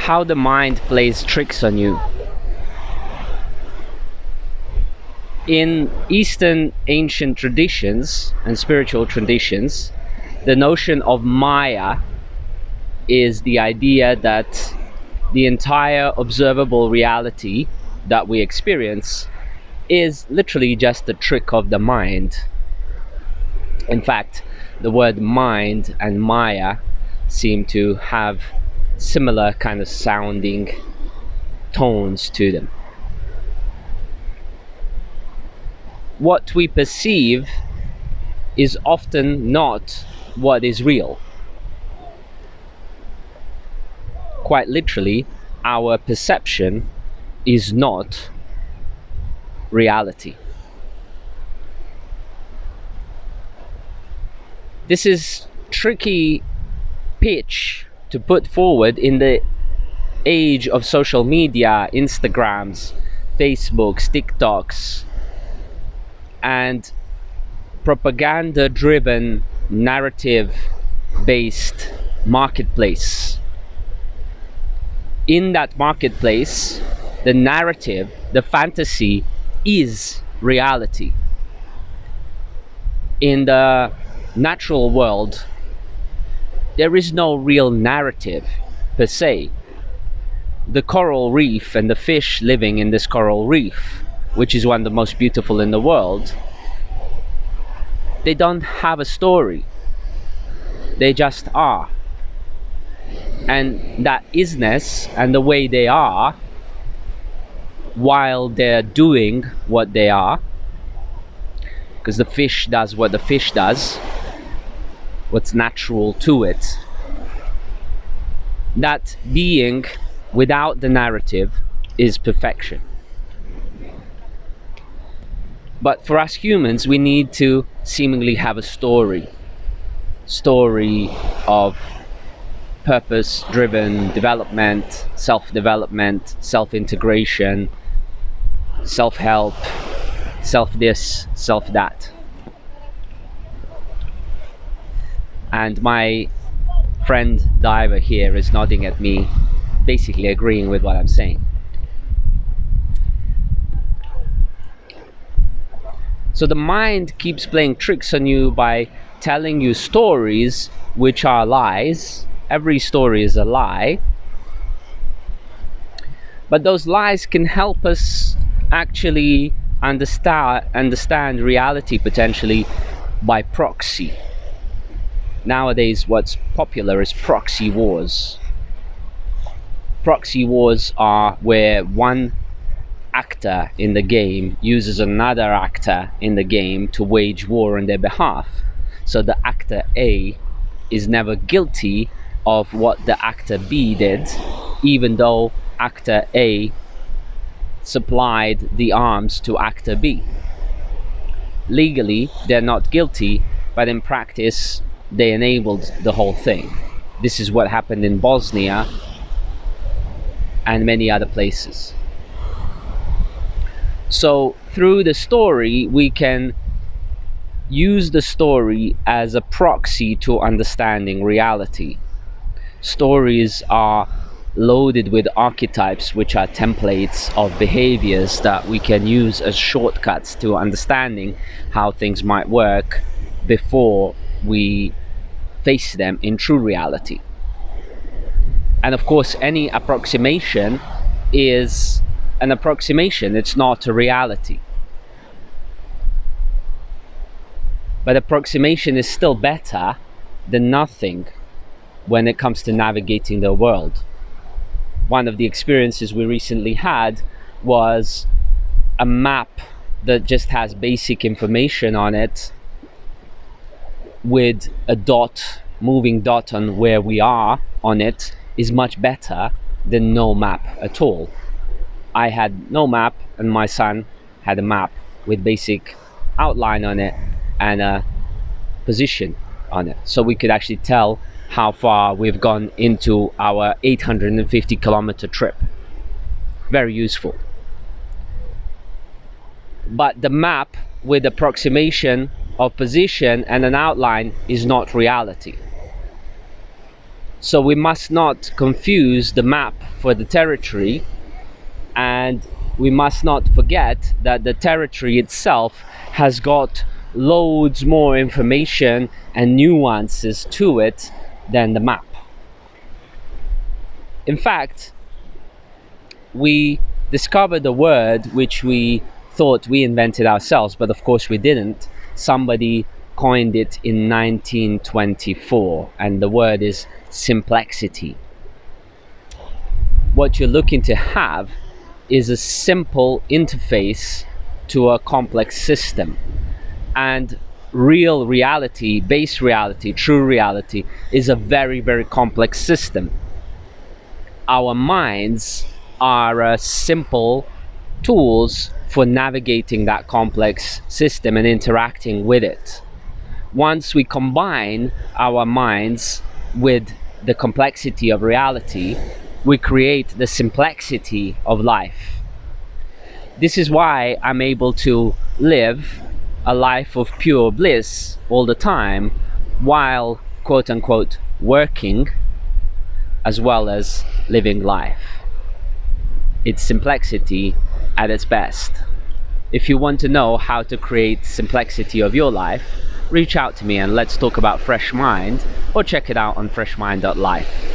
how the mind plays tricks on you. In Eastern ancient traditions and spiritual traditions, the notion of Maya is the idea that the entire observable reality that we experience is literally just a trick of the mind. In fact, the word mind and Maya seem to have similar kind of sounding tones to them. What we perceive is often not what is real. Quite literally, our perception is not reality. This is tricky pitch to put forward in the age of social media, Instagrams, Facebooks, TikToks, and propaganda-driven, narrative-based marketplace. In that marketplace, the narrative, the fantasy, is reality. In the natural world, there is no real narrative per se. The coral reef and the fish living in this coral reef, which is one of the most beautiful in the world, they don't have a story. They just are. And that isness and the way they are, while they're doing what they are, because the fish does what the fish does, what's natural to it, that being without the narrative is perfection. But for us humans, we need to seemingly have a story of purpose-driven development, self-development, self-integration, self-help, self-this, self-that. And my friend Diver here is nodding at me, basically agreeing with what I'm saying. So the mind keeps playing tricks on you by telling you stories which are lies. Every story is a lie. But those lies can help us actually understand reality potentially by proxy. Nowadays, what's popular is proxy wars. Proxy wars are where one actor in the game uses another actor in the game to wage war on their behalf. So the actor A is never guilty of what the actor B did, even though actor A supplied the arms to actor B. Legally, they're not guilty, but in practice, they enabled the whole thing. This is what happened in Bosnia and many other places. So through the story, we can use the story as a proxy to understanding reality. Stories are loaded with archetypes, which are templates of behaviors that we can use as shortcuts to understanding how things might work before we face them in true reality. And of course, any approximation is an approximation, it's not a reality. But approximation is still better than nothing when it comes to navigating the world. One of the experiences we recently had was a map that just has basic information on it with a dot, moving dot on where we are on it, is much better than no map at all. I had no map and my son had a map with basic outline on it and a position on it, so we could actually tell how far we've gone into our 850 kilometer trip. Very useful. But the map with approximation of position and an outline is not reality. So we must not confuse the map for the territory, and we must not forget that the territory itself has got loads more information and nuances to it than the map. In fact, we discovered a word which we thought we invented ourselves, but of course we didn't. Somebody coined it in 1924, and the word is simplexity. What you're looking to have is a simple interface to a complex system. And real reality, base reality, true reality, is a very, very complex system. Our minds are simple tools for navigating that complex system and interacting with it. Once we combine our minds with the complexity of reality, we create the simplexity of life. This is why I'm able to live a life of pure bliss all the time while, quote unquote, working as well as living life. It's simplexity at its best. If you want to know how to create simplexity of your life, reach out to me and let's talk about Fresh Mind, or check it out on freshmind.life.